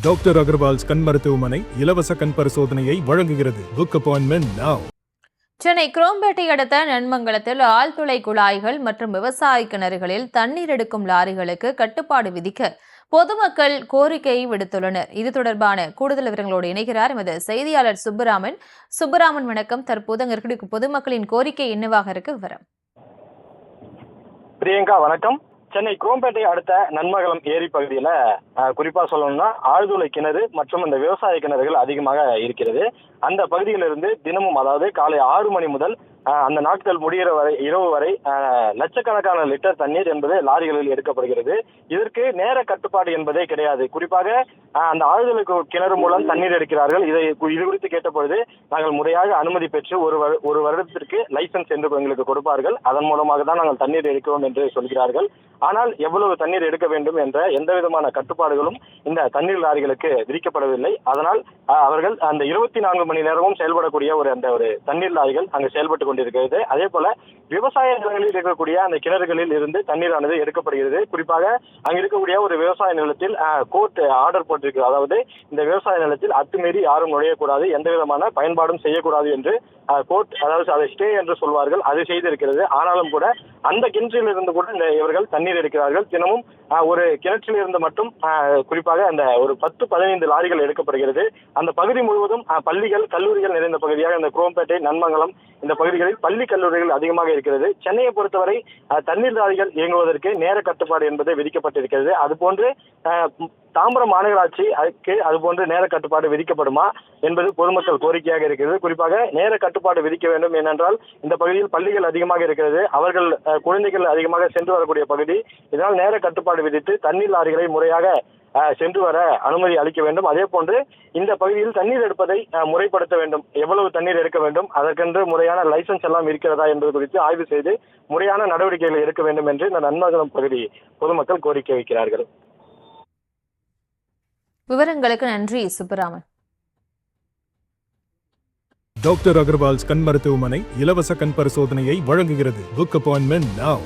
Doctor Agarwal's கண் மருத்துவமனை இலவச கண் பரிசோதனையை வழங்குகிறது. Book appointment now. Chennai Chromepet அடுத்த நன்மங்கலத்தில் ஆழ்துளை குழாய்கள் மற்றும் விவசாய கிணறுகளில் தண்ணீர் எடுக்கும் லாரிகளுக்கு கட்டுப்பாடு விதிக்க பொதுமக்கள் கோரிக்கை விடுத்துள்ளனர். இது தொடர்பான கூடுதல் விவரங்களோடு இணைகிறார் எமது செய்தியாளர் சுப்பராமன். வணக்கம். தற்போது அங்கு இருக்கக்கூடிய பொதுமக்களின் கோரிக்கை என்னவாக இருக்கு விவரம்? பிரியங்கா வணக்கம். சென்னை குரோம்பேட்டை அடுத்த நன்மங்கலம் ஏரி பகுதியில குறிப்பா சொல்லணும்னா ஆழ்துளை கிணறு மற்றும் அந்த விவசாய கிணறுகள் அதிகமாக இருக்கிறது. அந்த பகுதியிலிருந்து தினமும், அதாவது காலை 6 மணி முதல் அந்த நாட்கள் முடிகிற வரை, இரவு வரை லட்சக்கணக்கான லிட்டர் தண்ணீர் என்பது லாரிகளில் எடுக்கப்படுகிறது. இதற்கு நேர கட்டுப்பாடு என்பதே கிடையாது. குறிப்பாக அந்த ஆழ்துளை கிணறு மூலம் தண்ணீர் எடுக்கிறார்கள். இது குறித்து கேட்டபொழுது நாங்கள் முறையாக அனுமதி பெற்று ஒரு வருடத்திற்கு லைசன்ஸ் என்று எங்களுக்கு கொடுப்பார்கள். அதன் மூலமாக தான் நாங்கள் தண்ணீர் எடுக்கிறோம் என்று சொல்கிறார்கள். ஆனால் எவ்வளவு தண்ணீர் எடுக்க வேண்டும் என்ற எந்த விதமான கட்டுப்பாடுகளும் இந்த தண்ணீர் லாரிகளுக்கு விதிக்கப்படவில்லை. அதனால் அவர்கள் அந்த 24 மணி நேரமும் செயல்படக்கூடிய ஒரு தண்ணீர் லாரிகள் அங்கு செயல்பட்டு கொண்டிருக்கிறது. அதே போல விவசாய நிலங்களில் இருக்கக்கூடிய அந்த கிணறுகளில் இருந்து தண்ணீரானது எடுக்கப்படுகிறது. குறிப்பாக அங்கு இருக்கக்கூடிய ஒரு விவசாய நிலத்தில் கோர்ட் ஆர்டர் போட்டிருக்கிறது. அதாவது இந்த விவசாய நிலத்தில் அத்துமீறி யாரும் நுழையக்கூடாது, எந்த விதமான பயன்பாடும் செய்யக்கூடாது என்று கோர்ட், அதாவது அதை ஸ்டே என்று சொல்வார்கள், அது செய்திருக்கிறது. ஆனாலும் கூட அந்த கிணற்றில் இருந்து கூட இவர்கள் தண்ணீர் எடுக்கிறார்கள். தினமும் ஒரு கிணற்றில் இருந்து மட்டும் குறிப்பாக அந்த ஒரு 10-15 லாரிகள் எடுக்கப்படுகிறது. அந்த பகுதி முழுவதும் பள்ளிகள், கல்லூரிகள் நிறைந்த பகுதியாக இந்த குரோம்பேட்டை, நன்மங்கலம் இந்த பகுதிகளில் பள்ளி, கல்லூரிகள் அதிகமாக இருக்கிறது. சென்னையை பொறுத்தவரை தண்ணீர் லாரிகள் இயங்குவதற்கு நேர கட்டுப்பாடு என்பது விதிக்கப்பட்டிருக்கிறது. அதுபோன்று தாம்பரம் மாநகராட்சிக்கு அதுபோன்று நேர கட்டுப்பாடு விதிக்கப்படுமா என்பது பொதுமக்கள் கோரிக்கையாக இருக்கிறது. குறிப்பாக நேர கட்டுப்பாடு விதிக்க வேண்டும். ஏனென்றால் இந்த பகுதியில் பள்ளிகள் அதிகமாக இருக்கிறது, அவர்கள் குழந்தைகள் அதிகமாக சென்று வரக்கூடிய பகுதி. இதனால் நேர கட்டுப்பாடு விதித்து தண்ணீர் லாரிகளை முறையாக சென்று வர அனுமதி அளிக்க வேண்டும். அதே போன்று இந்த பகுதியில் தண்ணீர் எடுப்பதை முறைப்படுத்த வேண்டும். எவ்வளவு தண்ணீர் எடுக்க வேண்டும், அதற்கென்று முறையான லைசன்ஸ் எல்லாம் இருக்கிறதா என்பது குறித்து ஆய்வு செய்து முறையான நடவடிக்கைகளை எடுக்க வேண்டும் என்று இந்த நன்மங்கலம் பகுதி பொதுமக்கள் கோரிக்கை வைக்கிறார்கள். விவரங்களுக்கு நன்றி சுப்பராமன். டாக்டர் அகர்வால்ஸ் கண் மருத்துவமனை இலவச கண் பரிசோதனையை வழங்குகிறது. Book appointment now.